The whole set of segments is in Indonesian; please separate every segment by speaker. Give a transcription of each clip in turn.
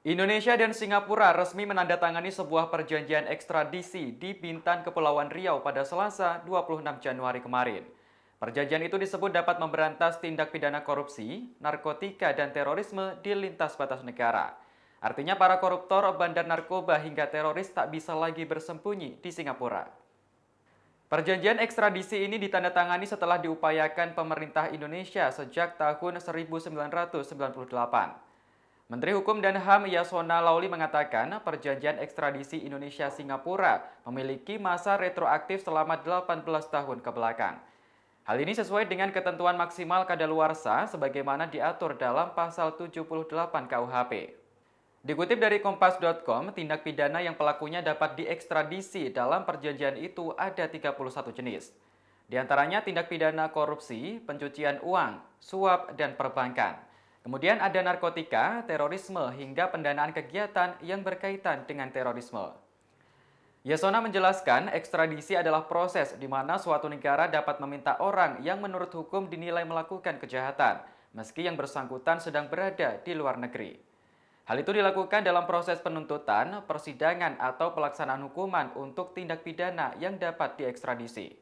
Speaker 1: Indonesia dan Singapura resmi menandatangani sebuah perjanjian ekstradisi di Bintan, Kepulauan Riau pada Selasa 26 Januari kemarin. Perjanjian itu disebut dapat memberantas tindak pidana korupsi, narkotika, dan terorisme di lintas batas negara. Artinya para koruptor, bandar narkoba, hingga teroris tak bisa lagi bersembunyi di Singapura. Perjanjian ekstradisi ini ditandatangani setelah diupayakan pemerintah Indonesia sejak tahun 1998. Menteri Hukum dan HAM Yasona Lauli mengatakan perjanjian ekstradisi Indonesia-Singapura memiliki masa retroaktif selama 18 tahun ke belakang. Hal ini sesuai dengan ketentuan maksimal kadaluarsa sebagaimana diatur dalam pasal 78 KUHP. Dikutip dari kompas.com, tindak pidana yang pelakunya dapat diekstradisi dalam perjanjian itu ada 31 jenis. Di antaranya tindak pidana korupsi, pencucian uang, suap, dan perbankan. Kemudian ada narkotika, terorisme, hingga pendanaan kegiatan yang berkaitan dengan terorisme. Yasona menjelaskan ekstradisi adalah proses di mana suatu negara dapat meminta orang yang menurut hukum dinilai melakukan kejahatan, meski yang bersangkutan sedang berada di luar negeri. Hal itu dilakukan dalam proses penuntutan, persidangan, atau pelaksanaan hukuman untuk tindak pidana yang dapat diekstradisi.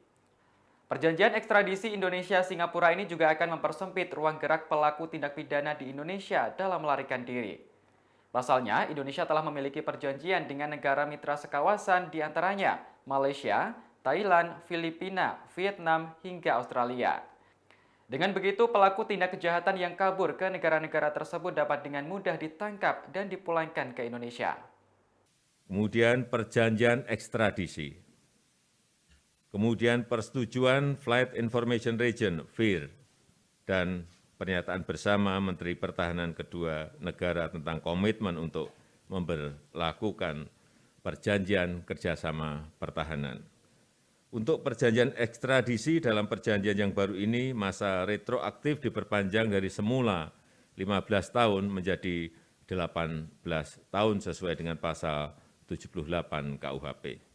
Speaker 1: Perjanjian ekstradisi Indonesia-Singapura ini juga akan mempersempit ruang gerak pelaku tindak pidana di Indonesia dalam melarikan diri. Pasalnya, Indonesia telah memiliki perjanjian dengan negara mitra sekawasan diantaranya Malaysia, Thailand, Filipina, Vietnam, hingga Australia. Dengan begitu, pelaku tindak kejahatan yang kabur ke negara-negara tersebut dapat dengan mudah ditangkap dan dipulangkan ke Indonesia.
Speaker 2: Kemudian perjanjian ekstradisi. Kemudian persetujuan Flight Information Region, FIR, dan pernyataan bersama Menteri Pertahanan kedua negara tentang komitmen untuk memberlakukan perjanjian kerjasama pertahanan. Untuk perjanjian ekstradisi dalam perjanjian yang baru ini, masa retroaktif diperpanjang dari semula 15 tahun menjadi 18 tahun sesuai dengan pasal 78 KUHP.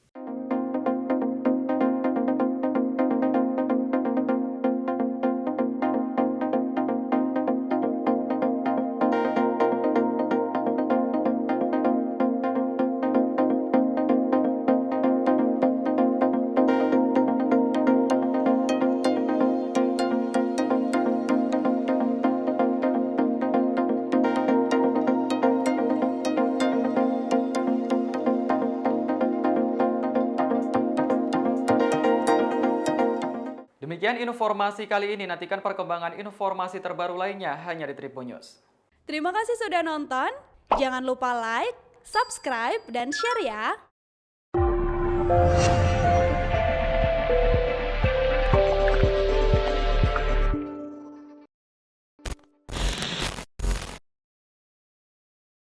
Speaker 1: Demikian informasi kali ini, nantikan perkembangan informasi terbaru lainnya hanya di Tribun News.
Speaker 3: Terima kasih sudah nonton. Jangan lupa like, subscribe, dan share ya.